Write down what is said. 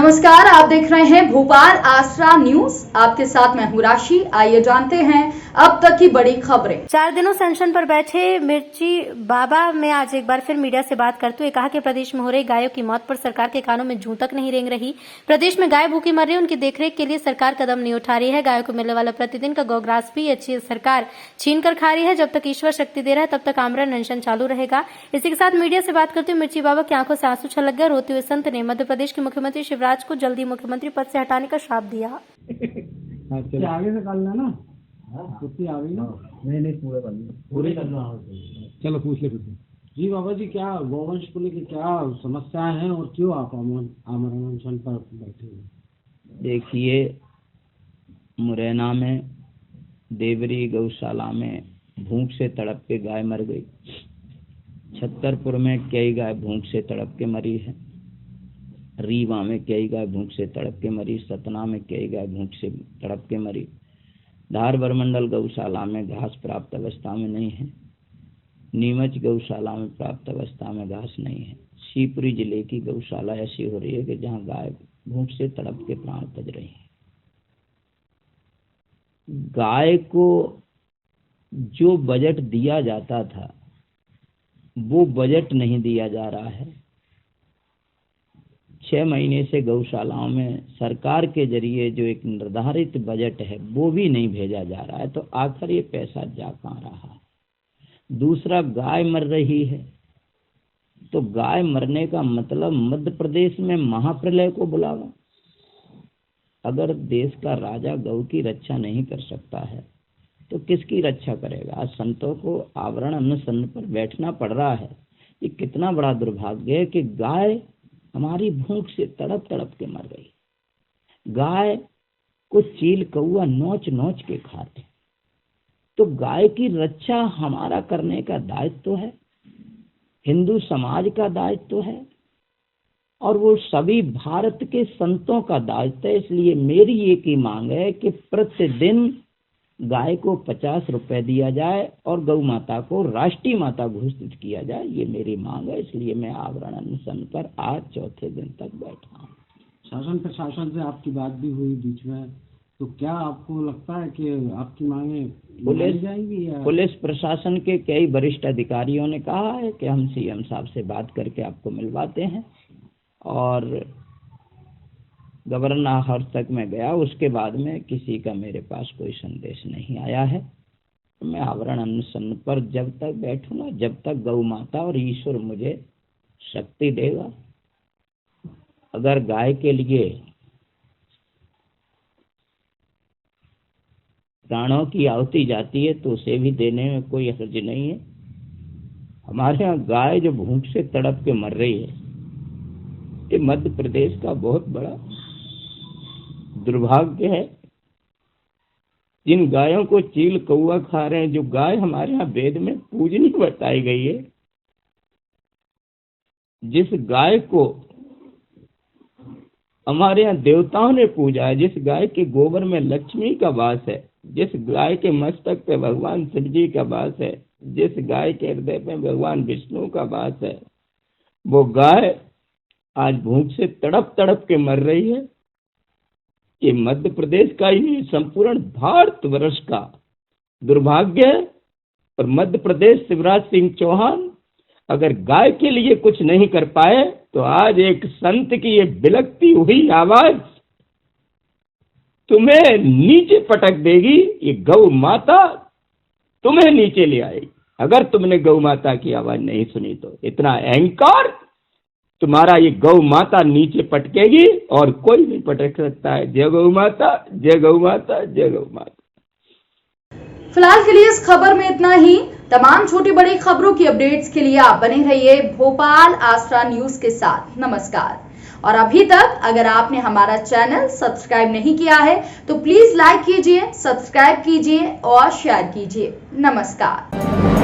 नमस्कार, आप देख रहे हैं भोपाल आसरा न्यूज। आपके साथ मैं हूं राशि। आइए जानते हैं अब तक की बड़ी खबरें। 4 दिनों सेंशन पर बैठे मिर्ची बाबा में आज एक बार फिर मीडिया से बात करते हुए कहा कि प्रदेश में हो रही गायों की मौत पर सरकार के कानों में जूं तक नहीं रेंग रही। प्रदेश में गाय भूखी मर रही है, उनकी देखरेख के लिए सरकार कदम नहीं उठा रही है। गायों को मिलने वाला प्रतिदिन का गौग्रास भी अच्छी सरकार छीन कर खा रही है। जब तक ईश्वर शक्ति दे रहा है तब तक आमरण अनशन चालू रहेगा। इसी के साथ मीडिया से बात करते हुए मिर्ची बाबा की आंखों से आंसू छलक गए। रोते हुए संत ने मध्य प्रदेश के मुख्यमंत्री शिवराज को जल्दी मुख्यमंत्री पद से हटाने का श्राप दिया। आगे से करना ना, कुछ आगे ना, नहीं पूरा करना, पूरे करना। चलो पूछ ले जी बाबा जी, क्या गौवंश को लेकर क्या समस्याएं हैं और क्यों आप आमरण अनशन पर बैठे हैं? देखिए, मुरैना में देवरी गौशाला में भूख से तड़प के गाय मर गई। छतरपुर में कई गाय भूख से तड़प के मरी है। रीवा में कई गाय भूख से तड़प के मरी। सतना में कई गाय भूख से तड़प के मरी। धार बरमंडल गौशाला में घास प्राप्त अवस्था में नहीं है। नीमच गौशाला में प्राप्त अवस्था में घास नहीं है। शिवपुरी जिले की गौशाला ऐसी हो रही है कि जहां गाय भूख से तड़प के प्राण तज रही है। गाय को जो बजट दिया जाता था वो बजट नहीं दिया जा रहा है। 6 महीने से गौशालाओं में सरकार के जरिए जो एक निर्धारित बजट है वो भी नहीं भेजा जा रहा है, तो आखिर ये पैसा जा कहाँ रहा है। दूसरा, गाय मर रही है तो गाय मरने का मतलब मध्य प्रदेश में महाप्रलय को बुलावा। अगर देश का राजा गौ की रक्षा नहीं कर सकता है तो किसकी रक्षा करेगा। आज संतों को आवरण अनशन पर बैठना पड़ रहा है। ये कितना बड़ा दुर्भाग्य है कि गाय हमारी भूख से तड़प तड़प के मर गई। गाय को चील कौआ नोच नोच के खाते। तो गाय की रक्षा हमारा करने का दायित्व है, हिंदू समाज का दायित्व है और वो सभी भारत के संतों का दायित्व है। इसलिए मेरी एक ही मांग है कि प्रतिदिन गाय को 50 रुपए दिया जाए और गौ माता को राष्ट्रीय माता घोषित किया जाए। ये मेरी मांग है। इसलिए मैं आवरण अनशन पर आज चौथे दिन तक बैठा हूँ। शासन प्रशासन से आपकी बात भी हुई बीच में, तो क्या आपको लगता है कि आपकी मांगे मानी जाएंगी? पुलिस प्रशासन के कई वरिष्ठ अधिकारियों ने कहा है कि हम सीएम साहब से बात करके आपको मिलवाते हैं और गवर्नर हाउस तक मैं गया, उसके बाद में किसी का मेरे पास कोई संदेश नहीं आया है। तो मैं आवरण अनशन पर जब तक बैठूंगा जब तक गौ माता और ईश्वर मुझे शक्ति देगा। अगर गाय के लिए प्राणों की आहुति जाती है तो उसे भी देने में कोई हर्ज नहीं है। हमारे यहाँ गाय जो भूख से तड़प के मर रही है, ये मध्य प्रदेश का बहुत बड़ा दुर्भाग्य है। जिन गायों को चील कौआ खा रहे हैं, जो गाय हमारे यहाँ वेद में पूजनीय बताई गई है, जिस गाय को हमारे यहाँ देवताओं ने पूजा है, जिस गाय के गोबर में लक्ष्मी का वास है, जिस गाय के मस्तक पे भगवान शिव जी का वास है, जिस गाय के हृदय पे भगवान विष्णु का वास है, वो गाय आज भूख से तड़प तड़प के मर रही है। ये मध्य प्रदेश का ही नहीं, संपूर्ण भारतवर्ष का दुर्भाग्य है। और मध्य प्रदेश शिवराज सिंह चौहान अगर गाय के लिए कुछ नहीं कर पाए तो आज एक संत की ये बिलखती हुई आवाज तुम्हें नीचे पटक देगी। ये गौ माता तुम्हें नीचे ले आएगी अगर तुमने गौ माता की आवाज नहीं सुनी तो। इतना अहंकार तुम्हारा, ये गौ माता नीचे पटकेगी और कोई नहीं पटक सकता है। जय गौ माता, जय गौ माता, जय गौ माता। फिलहाल के लिए इस खबर में इतना ही। तमाम छोटी बड़ी खबरों की अपडेट्स के लिए आप बने रहिए भोपाल आसरा न्यूज के साथ। नमस्कार। और अभी तक अगर आपने हमारा चैनल सब्सक्राइब नहीं किया है तो प्लीज लाइक कीजिए, सब्सक्राइब कीजिए और शेयर कीजिए। नमस्कार।